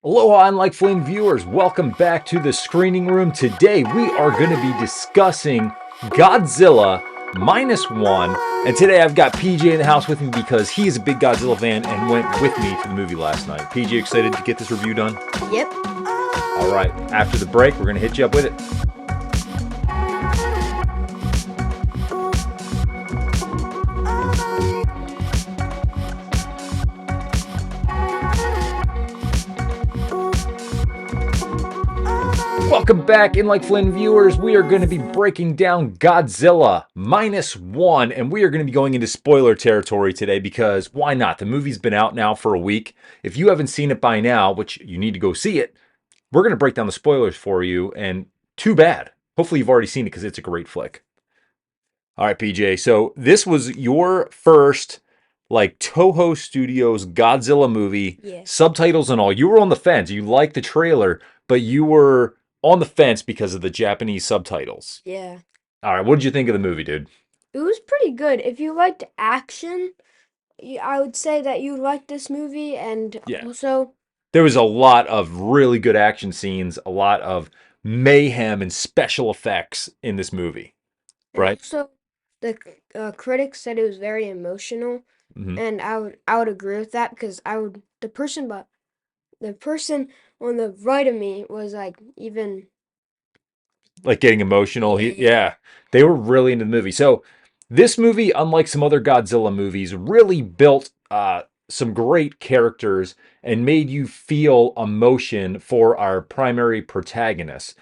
Aloha, Unlike Flame viewers. Welcome back to the screening room. Today we are going to be discussing Godzilla Minus One. And today I've got PJ in the house with me because he is a big Godzilla fan and went with me to the movie last night. PJ, excited to get this review done? Yep. All right, after the break, we're going to hit you up with it. Welcome back, In Like Flynn viewers. We are going to be breaking down Godzilla Minus One, and we are going to be going into spoiler territory today because why not? The movie's been out now for a week. If you haven't seen it by now, which you need to go see it, we're going to break down the spoilers for you, and too bad. Hopefully you've already seen it because it's a great flick. All right, PJ. So this was your first like Toho Studios Godzilla movie, Yeah. subtitles and all. You were on the fence. You liked the trailer, but you were on the fence because of the Japanese subtitles. Yeah. All right, what did you think of the movie, dude? It was pretty good. If you liked action, I would say that you liked this movie, and Yeah. also, There was a lot of really good action scenes, a lot of mayhem and special effects in this movie, and right? also, the critics said it was very emotional, Hmm. and I would agree with that because the person on the right of me was like even Like getting emotional. yeah. Yeah, they were really into the movie. So this movie, unlike some other Godzilla movies, really built some great characters and made you feel emotion for our primary protagonist.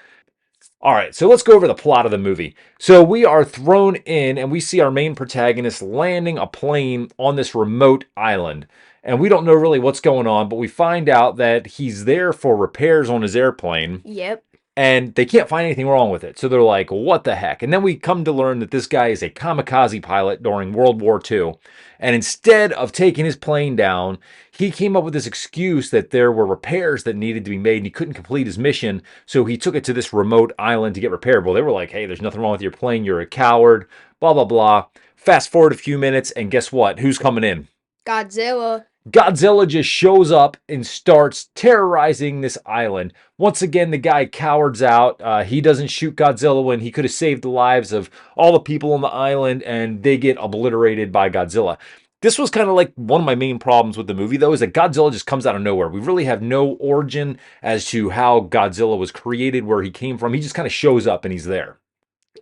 All right, so let's go over the plot of the movie. So we are thrown in and we see our main protagonist landing a plane on this remote island. And we don't know really what's going on, but we find out that he's there for repairs on his airplane Yep. and they can't find anything wrong with it. So they're like, what the heck? And then we come to learn that this guy is a kamikaze pilot during World War II. And instead of taking his plane down, he came up with this excuse that there were repairs that needed to be made and he couldn't complete his mission. So he took it to this remote island to get repaired. Well, they were like, hey, there's nothing wrong with your plane. You're a coward, blah, blah, blah. Fast forward a few minutes, and guess what? Who's coming in? Godzilla. Godzilla just shows up and starts terrorizing this island. Once again, the guy cowards out. He doesn't shoot Godzilla when he could have saved the lives of all the people on the island, and they get obliterated by Godzilla. This was kind of like one of my main problems with the movie, though, is that Godzilla just comes out of nowhere. We really have no origin as to how Godzilla was created, where he came from. He just kind of shows up and he's there.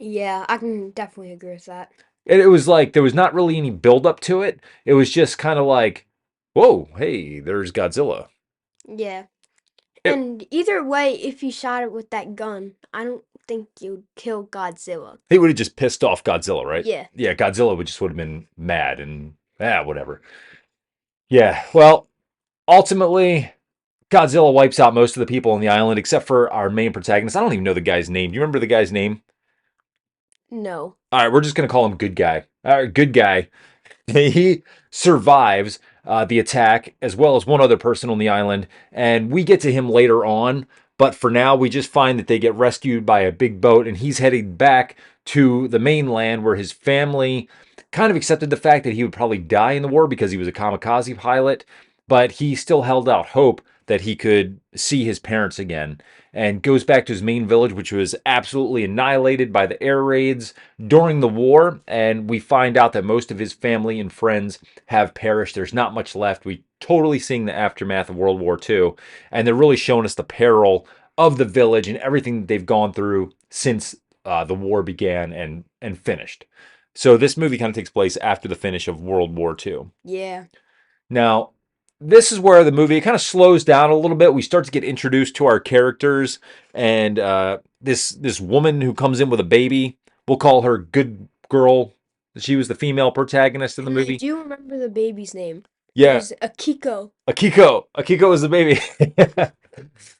Yeah, I can definitely agree with that. And it was like there was not really any build up to it. It was just kind of like, whoa, hey, there's Godzilla. Yeah. It, And either way, if you shot it with that gun, I don't think you'd kill Godzilla. He would have just pissed off Godzilla, right? Yeah. Yeah, Godzilla would have been mad and whatever. Yeah, well, ultimately, Godzilla wipes out most of the people on the island except for our main protagonist. I don't even know the guy's name. Do you remember the guy's name? No. All right, we're just gonna call him Good Guy. All right, Good Guy. He survives the attack as well as one other person on the island, and we get to him later on. But for now, we just find that they get rescued by a big boat, and he's heading back to the mainland where his family kind of accepted the fact that he would probably die in the war because he was a kamikaze pilot, but he still held out hope that he could see his parents again and goes back to his main village, which was absolutely annihilated by the air raids during the war. And we find out that most of his family and friends have perished. There's not much left. We totally seeing the aftermath of World War II. And they're really showing us the peril of the village and everything that they've gone through since the war began and finished. So this movie kind of takes place after the finish of World War II. Yeah. Now, this is where the movie kind of slows down a little bit. We start to get introduced to our characters, and this woman who comes in with a baby. We'll call her Good Girl. She was the female protagonist in the And I movie. do remember the baby's name. It Yeah, was Akiko. Akiko. Akiko is the baby.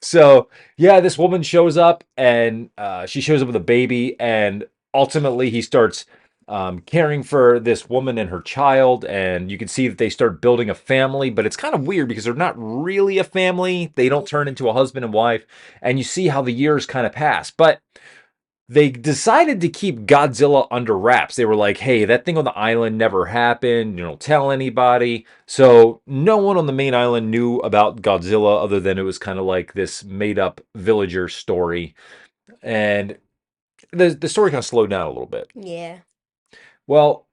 So yeah, this woman shows up, and she shows up with a baby, and ultimately he starts caring for this woman and her child, and you can see that they start building a family, but it's kind of weird because they're not really a family. They don't turn into a husband and wife, and you see how the years kind of pass. But they decided to keep Godzilla under wraps. They were like, hey, that thing on the island never happened. You don't tell anybody. So no one on the main island knew about Godzilla other than it was kind of like this made up villager story. And the story kind of slowed down a little bit. Yeah. Well,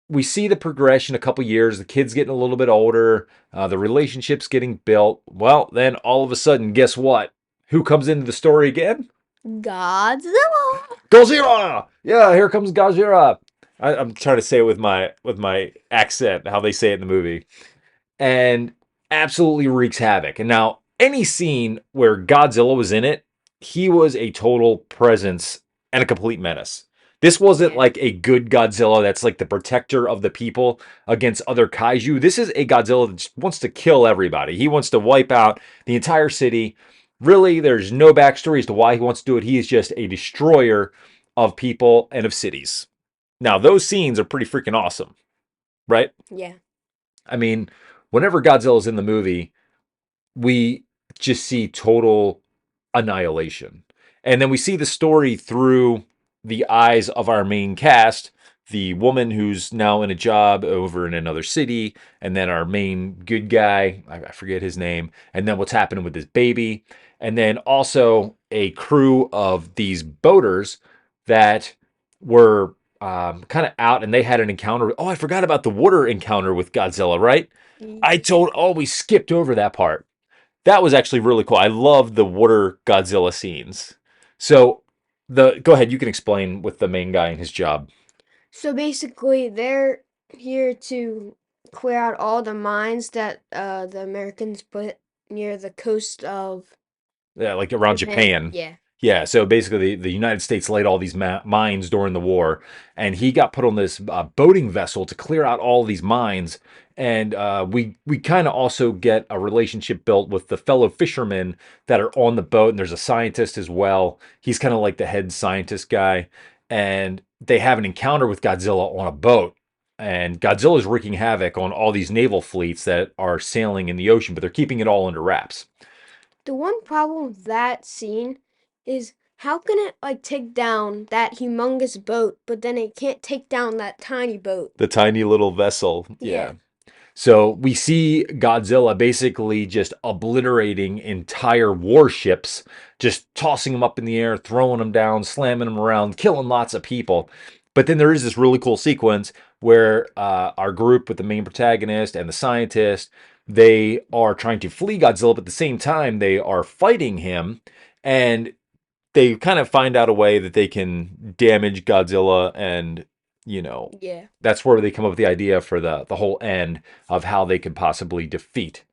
we see the progression a couple years, the kid's getting a little bit older, the relationship's getting built. Well, then all of a sudden, guess what? Who comes into the story again? Godzilla. Godzilla! Yeah, here comes Godzilla. I'm trying to say it with my accent, how they say it in the movie, and absolutely wreaks havoc. And now, any scene where Godzilla was in it, he was a total presence and a complete menace. This wasn't Yeah. like a good Godzilla that's like the protector of the people against other kaiju. This is a Godzilla that just wants to kill everybody. He wants to wipe out the entire city. Really, there's no backstory as to why he wants to do it. He is just a destroyer of people and of cities. Now, those scenes are pretty freaking awesome, right? Yeah. I mean, whenever Godzilla's in the movie, we just see total annihilation. And then we see the story through the eyes of our main cast, the woman who's now in a job over in another city, and then our main good guy, I forget his name, and then what's happening with his baby, and then also a crew of these boaters that were kind of out and they had an encounter. Oh, I forgot about the water encounter with Godzilla, right? We skipped over that part. That was actually really cool. I love the water Godzilla scenes. So go ahead, you can explain with the main guy and his job. So basically, they're here to clear out all the mines that the Americans put near the coast of Yeah, like around Japan. Japan. Yeah. Yeah, so basically, the United States laid all these mines during the war, and he got put on this boating vessel to clear out all these mines. And we kind of also get a relationship built with the fellow fishermen that are on the boat, and there's a scientist as well. He's kind of like the head scientist guy, and they have an encounter with Godzilla on a boat. And Godzilla's wreaking havoc on all these naval fleets that are sailing in the ocean, but they're keeping it all under wraps. The one problem with that scene is how can it like take down that humongous boat, but then it can't take down that tiny boat? The tiny little vessel, Yeah. yeah. So we see Godzilla basically just obliterating entire warships, just tossing them up in the air, throwing them down, slamming them around, killing lots of people. But then there is this really cool sequence where our group with the main protagonist and the scientist, they are trying to flee Godzilla, but at the same time they are fighting him, and they kind of find out a way that they can damage Godzilla, and you know Yeah. that's where they come up with the idea for the whole end of how they could possibly defeat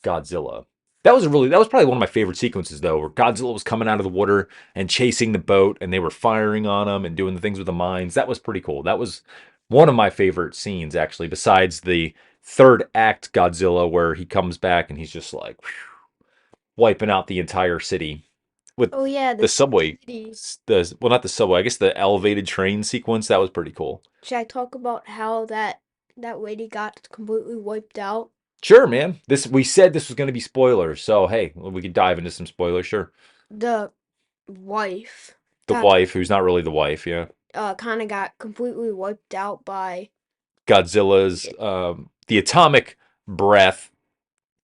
Godzilla. That was probably one of my favorite sequences though, where Godzilla was coming out of the water and chasing the boat, and they were firing on him and doing the things with the mines. That was pretty cool. That was one of my favorite scenes actually, besides the third act Godzilla where he comes back and he's just like wiping out the entire city with Oh yeah, the the subway, city. the well, not the subway, I guess the elevated train sequence. That was pretty cool. Should I talk about how that lady got completely wiped out? Sure, man. This we said this was going to be spoilers, so hey, we could dive into some spoilers. Sure. The wife The got wife, who's not really the wife, yeah. kind of got completely wiped out by Godzilla's yeah. the atomic breath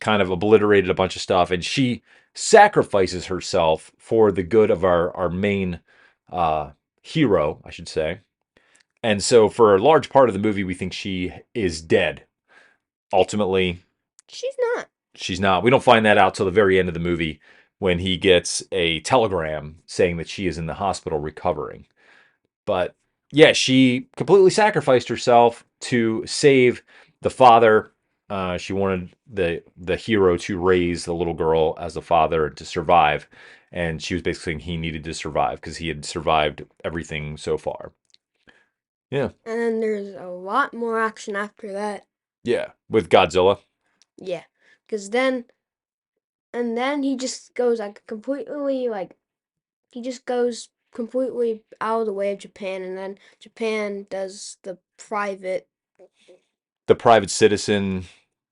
kind of obliterated a bunch of stuff, and she sacrifices herself for the good of our main uh, hero, I should say. And so, for a large part of the movie, we think she is dead. Ultimately, She's not. she's not. We don't find that out till the very end of the movie when he gets a telegram saying that she is in the hospital recovering. But yeah, she completely sacrificed herself to save the father. She wanted the hero to raise the little girl as a father and to survive. And she was basically saying he needed to survive because he had survived everything so far. Yeah. And then there's a lot more action after that. Yeah. With Godzilla. Yeah, because then he just goes like completely like he just goes completely out of the way of Japan, and then Japan does the private. The private citizen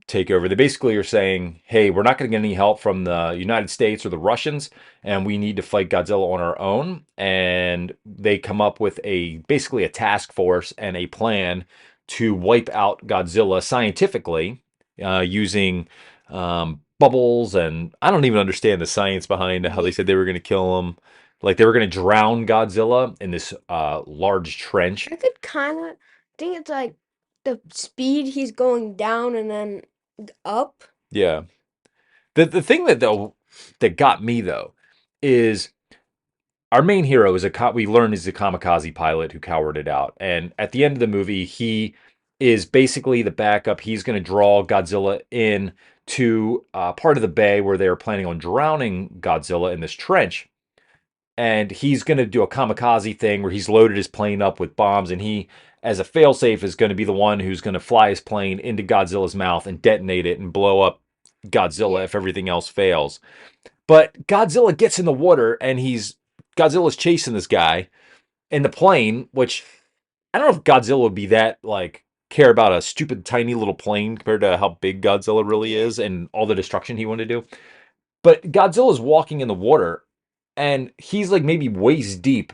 take over. They basically are saying, hey, we're not going to get any help from the United States or the Russians, and we need to fight Godzilla on our own. And they come up with a basically a task force and a plan to wipe out Godzilla scientifically using bubbles. And I don't even understand the science behind how they Yeah. said they were going to kill him. Like they were going to drown Godzilla in this large trench. I could kind of think it's like the speed he's going down and then up. Yeah. The thing that though that got me though is our main hero is we learn is a kamikaze pilot who cowered it out, and at the end of the movie he is basically the backup. He's going to draw Godzilla in to part of the bay where they are planning on drowning Godzilla in this trench, and he's going to do a kamikaze thing where he's loaded his plane up with bombs, and he as a failsafe is going to be the one who's going to fly his plane into Godzilla's mouth and detonate it and blow up Godzilla Yeah. if everything else fails. But Godzilla gets in the water and Godzilla's chasing this guy in the plane, which I don't know if Godzilla would be that like care about a stupid tiny little plane compared to how big Godzilla really Yeah. is and all the destruction he wanted to do. But Godzilla's walking in the water and he's like maybe waist deep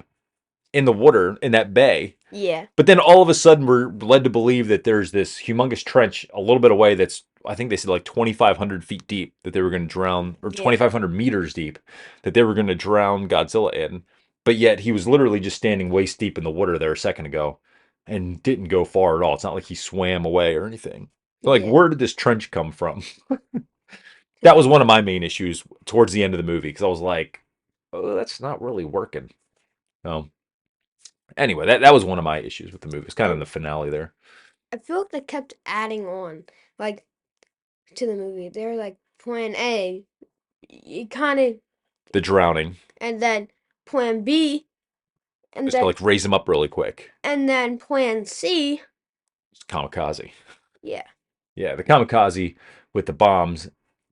in the water in that bay. Yeah. But then all of a sudden, we're led to believe that there's this humongous trench a little bit away that's, I think they said like 2,500 feet deep that they were going to drown, or Yeah. 2,500 meters deep that they were going to drown Godzilla in. But yet he was literally just standing waist deep in the water there a second ago and didn't go far at all. It's not like he swam away or anything. Like, Yeah. where did this trench come from? That was Cause one of my main issues towards the end of the movie because I was like, oh, that's not really working. So, anyway, that was one of my issues with the movie. It's kind of in and the finale there. I feel like they kept adding on like to the movie. They're like plan A, you kind of, The drowning. and then plan B, and Just to then like raise him up really quick. plan C. It's kamikaze. Yeah. Yeah, the kamikaze with the bombs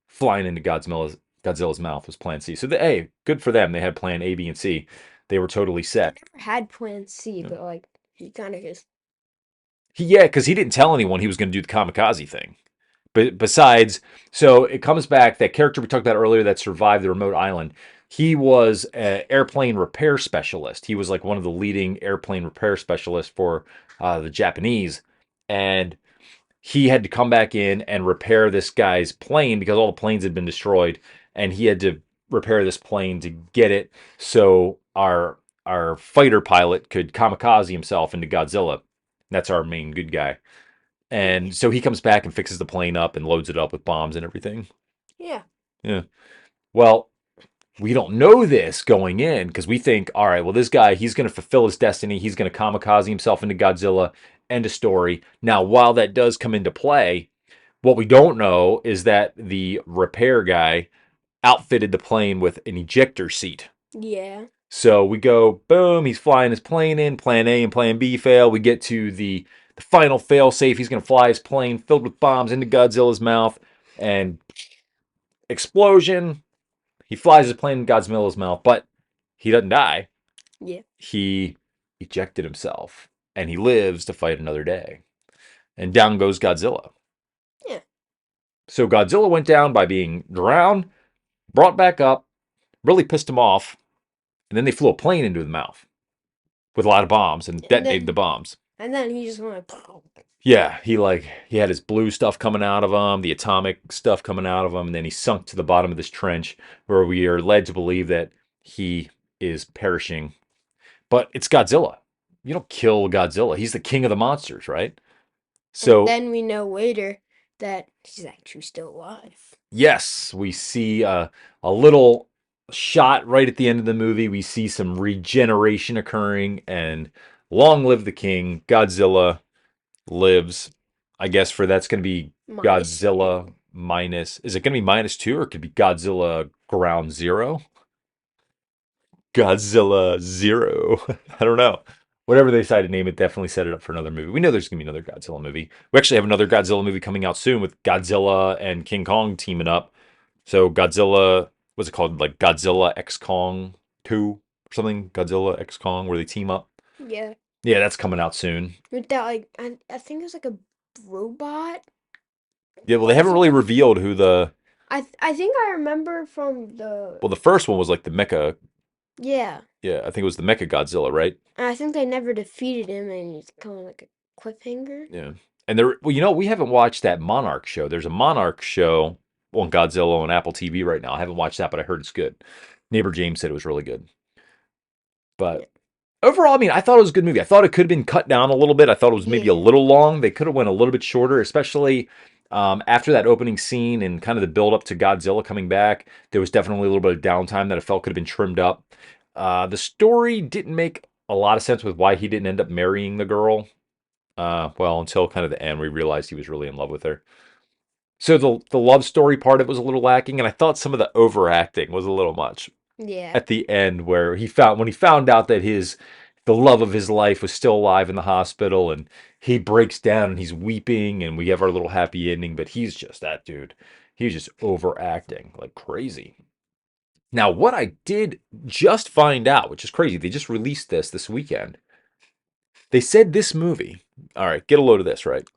flying into Godzilla's mouth was plan C. So hey, good for them. They had plan A, B, and C. They were totally I set. never had plan C, Yeah, but like he kind of just yeah, because he didn't tell anyone he was going to do the kamikaze thing. But besides, so it comes back that character we talked about earlier that survived the remote island. He was an airplane repair specialist. He was like one of the leading airplane repair specialists for the Japanese, and he had to come back in and repair this guy's plane because all the planes had been destroyed, and he had to repair this plane to get it so our fighter pilot could kamikaze himself into Godzilla. That's our main good guy. yeah. And so he comes back and fixes the plane up and loads it up with bombs and everything. Yeah. Yeah. Well, we don't know this going in because we think, all right, well, this guy, he's going to fulfill his destiny. He's going to kamikaze himself into Godzilla. End of story. Now, while that does come into play, what we don't know is that the repair guy outfitted the plane with an ejector seat. Yeah. So we go, boom, he's flying his plane in, plan A and plan B fail. We get to the final fail safe. He's going to fly his plane filled with bombs into Godzilla's mouth and explosion. He flies his plane in Godzilla's mouth, but he doesn't die. Yeah. He ejected himself and he lives to fight another day. And down goes Godzilla. Yeah. So Godzilla went down by being drowned, brought back up, really pissed him off, and then they flew a plane into his mouth with a lot of bombs and And detonated the then bombs. he just went. Yeah, he had his blue stuff coming out of him, the atomic stuff coming out of him, and then he sunk to the bottom of this trench where we are led to believe that he is perishing. But it's Godzilla. You don't kill Godzilla. He's the king of the monsters, right? And So, then we know later that he's actually still alive. yes, we see a little shot right at the end of the movie. We see some regeneration occurring, and long live the king. Godzilla lives. I guess for that's going to be -2. Godzilla minus. Is it going to be -2 or it could be Godzilla Ground Zero? Godzilla Zero. I don't know. Whatever they decide to name it, definitely set it up for another movie. We know there's going to be another Godzilla movie. We actually have another Godzilla movie coming out soon with Godzilla and King Kong teaming up. So Godzilla, what's it called? Like Godzilla X Kong 2 or something? Godzilla X Kong, where they team up. Yeah. Yeah, that's coming out soon. With that, like, I think it was like a robot. Yeah, well, they I haven't think really revealed who the I think I remember from the well, the first one was like the Mecha. yeah. Yeah, I think it was the Mecha Godzilla, right? And I think they never defeated him, and it's kind of like a cliffhanger. Yeah. And there, well, we haven't watched that Monarch show. There's a Monarch show on Godzilla on Apple TV right now. I haven't watched that, but I heard it's good. Neighbor James said it was really good. Yeah. But overall, I mean, I thought it was a good movie. I thought it could have been cut down a little bit. I thought it was maybe a Yeah. little long. They could have went a little bit shorter, especially after that opening scene and kind of the build up to Godzilla coming back. There was definitely a little bit of downtime that I felt could have been trimmed up. The story didn't make a lot of sense with why he didn't end up marrying the girl. Well, until kind of the end, we realized he was really in love with her. So the love story part of it was a little lacking, and I thought some of the overacting was a little much Yeah. at the end, where he found out that the love of his life was still alive in the hospital, and he breaks down and he's weeping, and we have our little happy ending, but he's just that dude. He's just overacting like crazy. Now, what I did just find out, which is crazy, they just released this weekend. They said this movie, all right, get a load of this, right?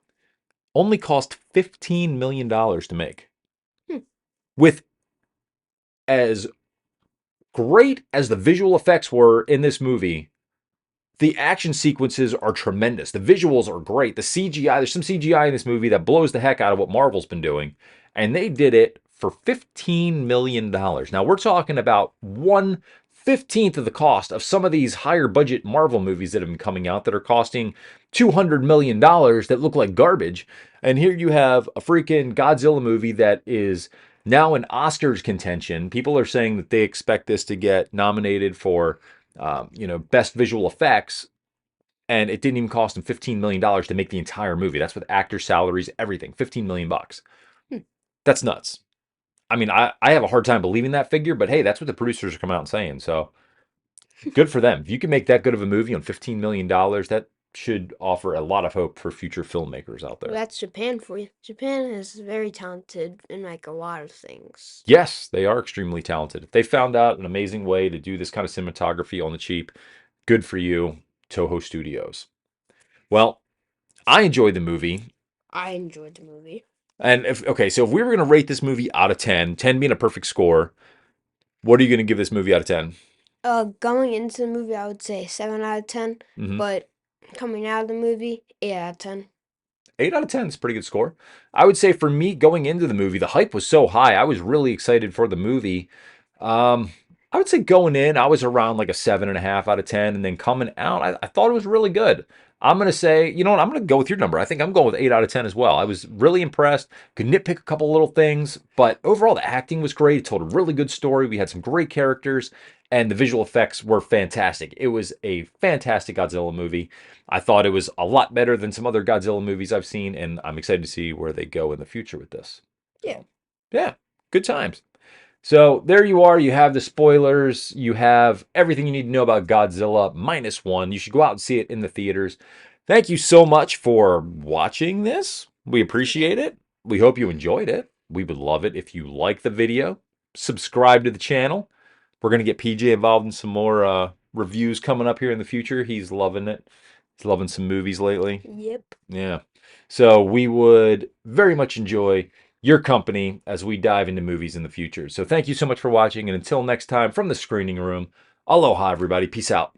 Only cost $15 million to make. Hmm. With as great as the visual effects were in this movie, the action sequences are tremendous. The visuals are great. The CGI, there's some CGI in this movie that blows the heck out of what Marvel's been doing. And they did it for $15 million. Now we're talking about 1/15 of the cost of some of these higher budget Marvel movies that have been coming out that are costing $200 million that look like garbage. And here you have a freaking Godzilla movie that is now in Oscars contention. People are saying that they expect this to get nominated for best visual effects, and it didn't even cost them $15 million to make the entire movie. That's with actor salaries, everything. 15 million bucks. Hmm. That's nuts. I mean, I have a hard time believing that figure, but hey, that's what the producers are coming out and saying. So good for them. If you can make that good of a movie on $15 million, that should offer a lot of hope for future filmmakers out Well, there. that's Japan for you. Japan is very talented in like a lot of things. Yes, they are extremely talented. If they found out an amazing way to do this kind of cinematography on the cheap, good for you, Toho Studios. Well, I enjoyed the movie. I enjoyed the movie. And if okay, so if we were going to rate this movie out of 10, 10 being a perfect score, what are you going to give this movie out of 10? Going into the movie, I would say 7 out of 10, Mm-hmm. but coming out of the movie, 8 out of 10. 8 out of 10 is a pretty good score. I would say for me going into the movie, the hype was so high. I was really excited for the movie. Um, I would say going in, I was around like a 7.5 out of 10. And then coming out, I thought it was really good. I'm going to say, you know what? I'm going to go with your number. I think I'm going with 8 out of 10 as well. I was really impressed. Could nitpick a couple little things, but overall, the acting was great. It told a really good story. We had some great characters, and the visual effects were fantastic. It was a fantastic Godzilla movie. I thought it was a lot better than some other Godzilla movies I've seen, and I'm excited to see where they go in the future with this. Yeah. So, yeah, good times. So there you are. You have the spoilers. You have everything you need to know about Godzilla minus one. You should go out and see it in the theaters. Thank you so much for watching this. We Yeah. appreciate it. We hope you enjoyed it. We would love it if you like the video. Subscribe to the channel. We're going to get PJ involved in some more reviews coming up here in the future. He's loving it. He's loving some movies lately. Yep. Yeah. So we would very much enjoy your company as we dive into movies in the future. So thank you so much for watching. And until next time from the screening room, aloha, everybody. Peace out.